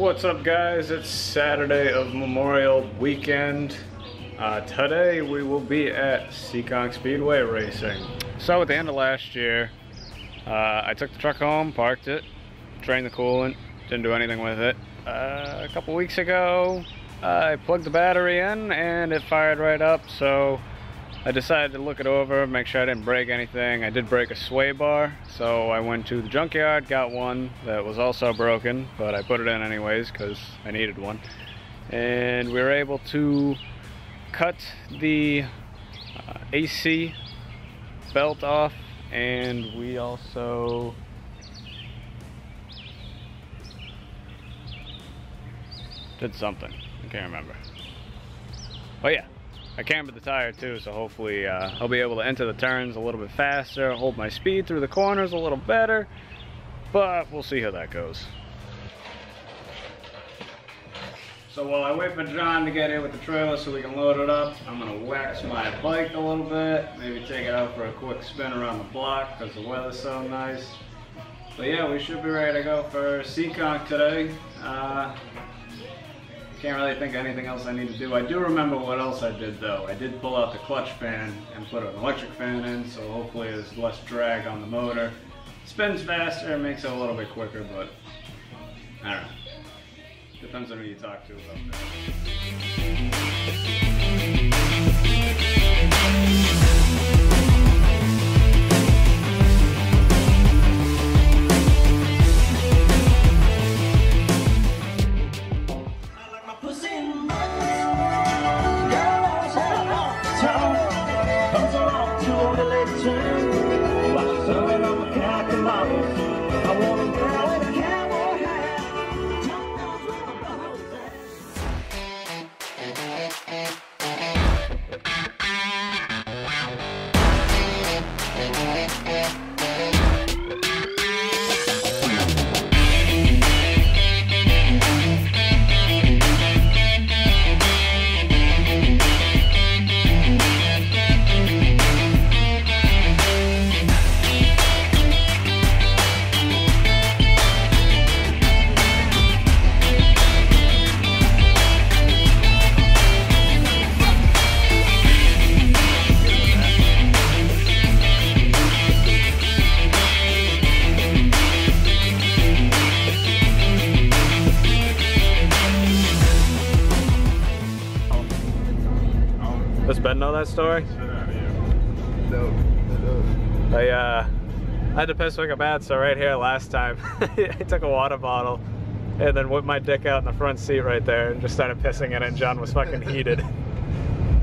What's up, guys? It's Saturday of Memorial Weekend. Today we will be at Seekonk Speedway racing. So at the end of last year, I took the truck home, parked it, drained the coolant, didn't do anything with it. A couple weeks ago, I plugged the battery in and it fired right up, so I decided to look it over, make sure I didn't break anything. I did break a sway bar, so I went to the junkyard, got one that was also broken, but I put it in anyways because I needed one. And we were able to cut the AC belt off, and we also did something. I can't remember. Oh yeah. I cambered the tire too, so hopefully I'll be able to enter the turns a little bit faster, hold my speed through the corners a little better, but we'll see how that goes. So while I wait for John to get here with the trailer so we can load it up, I'm going to wax my bike a little bit, maybe take it out for a quick spin around the block because the weather's so nice. But yeah, we should be ready to go for Seekonk today. Can't really think of anything else I need to do. I do remember what else I did though. I did pull out the clutch fan and put an electric fan in, so hopefully there's less drag on the motor. Spins faster, makes it a little bit quicker, but I don't know. Depends on who you talk to about that. Does Ben know that story? No. I had to piss like a bad, so right here last time I took a water bottle and then whipped my dick out in the front seat right there and just started pissing in it, and John was fucking heated.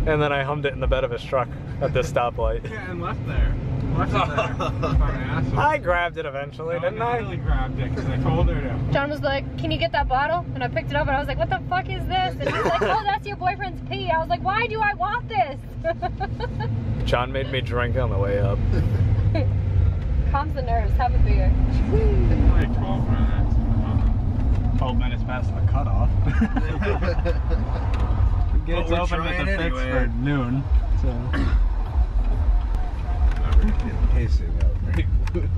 And then I hummed it in the bed of his truck at this stoplight. Yeah, and left there. Left it there. I grabbed it eventually, didn't I? I really grabbed it because I told her to. John was like, "Can you get that bottle?" And I picked it up and I was like, "What the fuck is this?" And he's like, "Oh, that's your boyfriend's pee." I was like, "Why do I want this?" John made me drink on the way up. Calms the nerves, have a beer. Like 12 minutes. 12 minutes past the cutoff. Gates open at the fix for noon, so. Pacing out very fluid.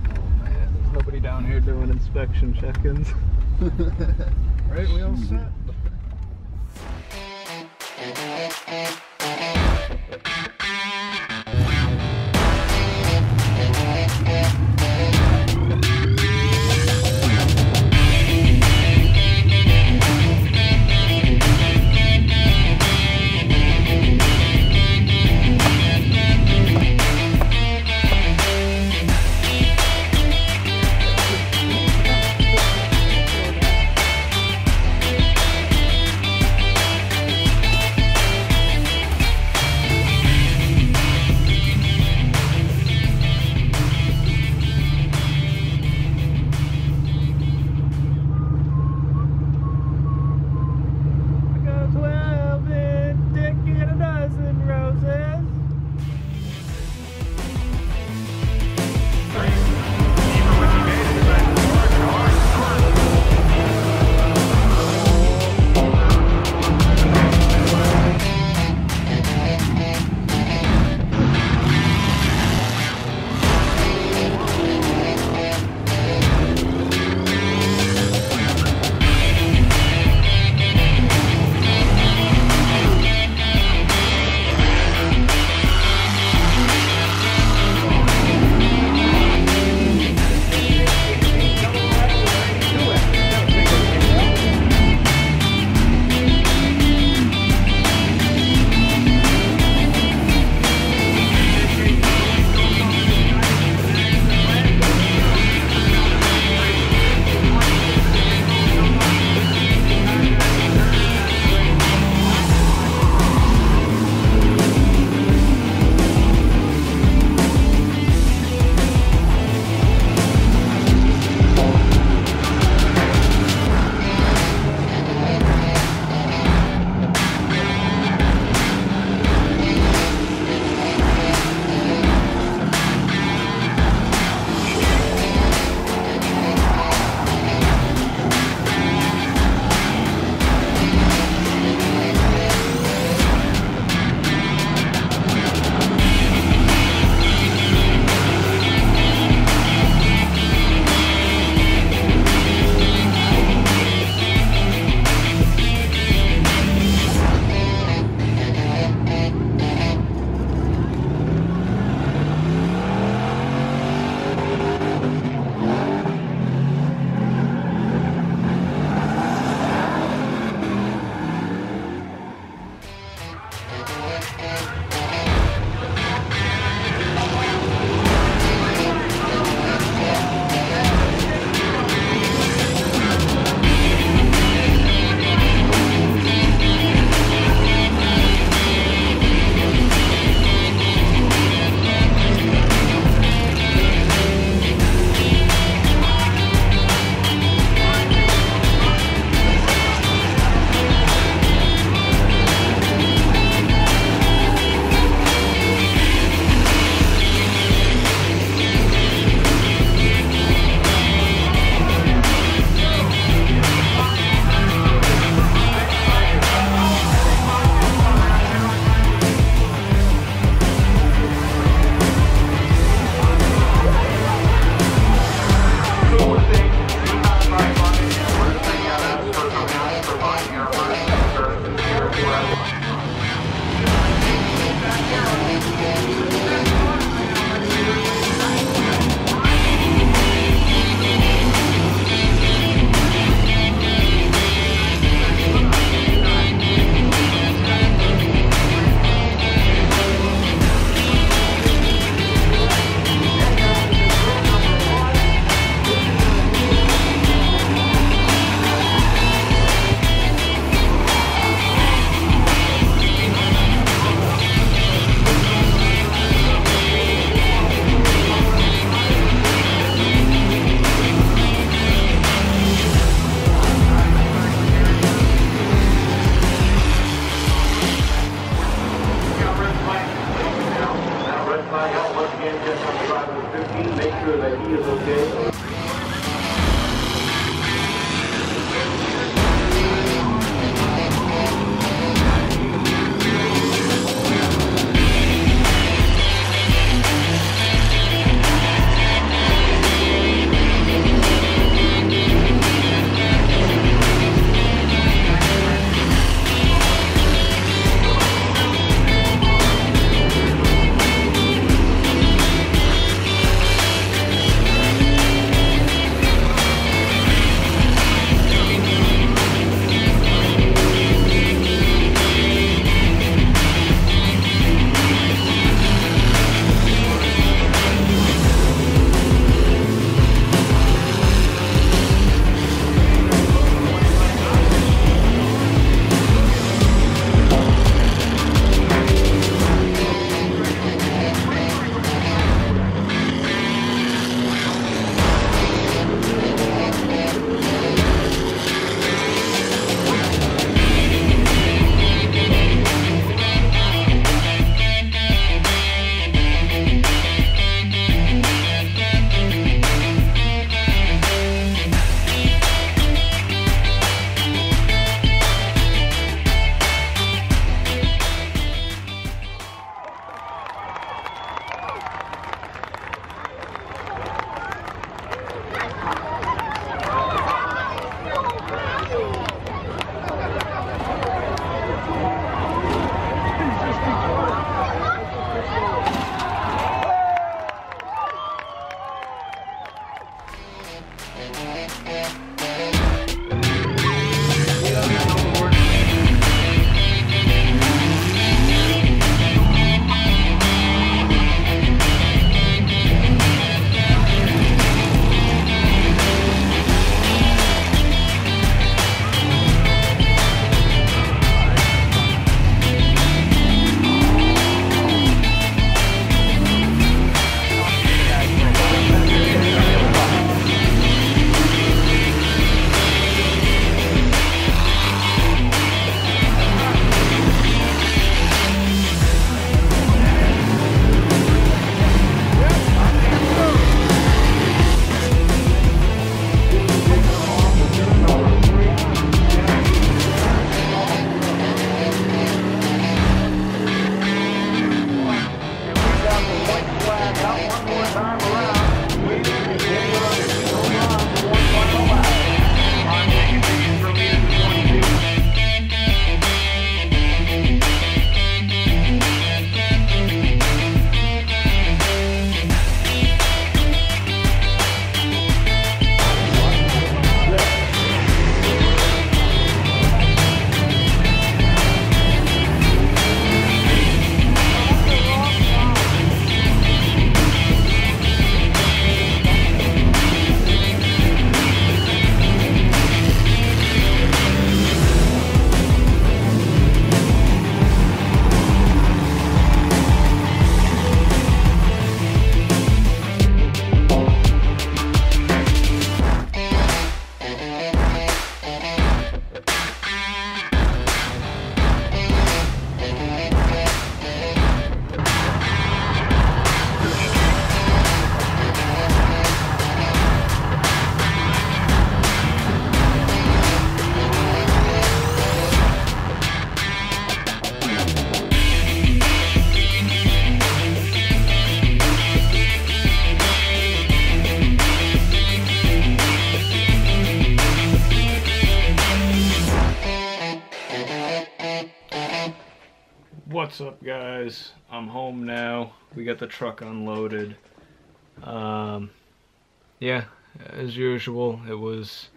Oh man, there's nobody down here doing inspection check-ins. Right, we all set? and make sure that he is okay. What's up, guys? I'm home now. We got the truck unloaded. Yeah, as usual, it was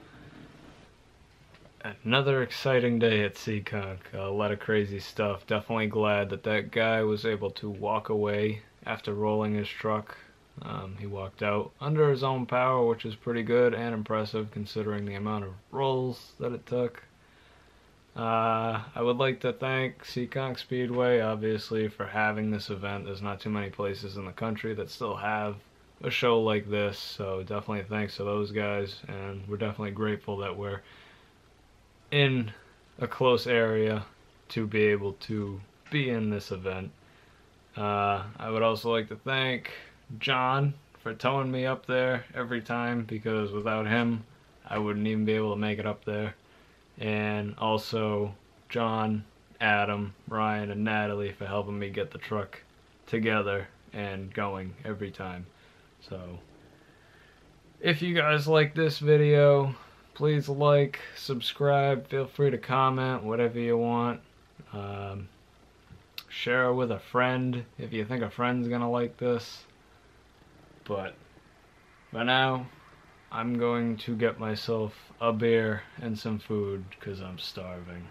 another exciting day at Seekonk. A lot of crazy stuff. Definitely glad that that guy was able to walk away after rolling his truck. He walked out under his own power, which is pretty good and impressive considering the amount of rolls that it took. I would like to thank Seekonk Speedway, obviously, for having this event. There's not too many places in the country that still have a show like this, so definitely thanks to those guys, and we're definitely grateful that we're in a close area to be able to be in this event. I would also like to thank John for towing me up there every time, because without him, I wouldn't even be able to make it up there. And also John, Adam, Ryan, and Natalie for helping me get the truck together and going every time. So if you guys like this video, please like, subscribe, feel free to comment, whatever you want. Share it with a friend if you think a friend's gonna like this. But for now, I'm going to get myself a beer and some food because I'm starving.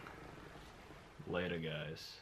Later, guys.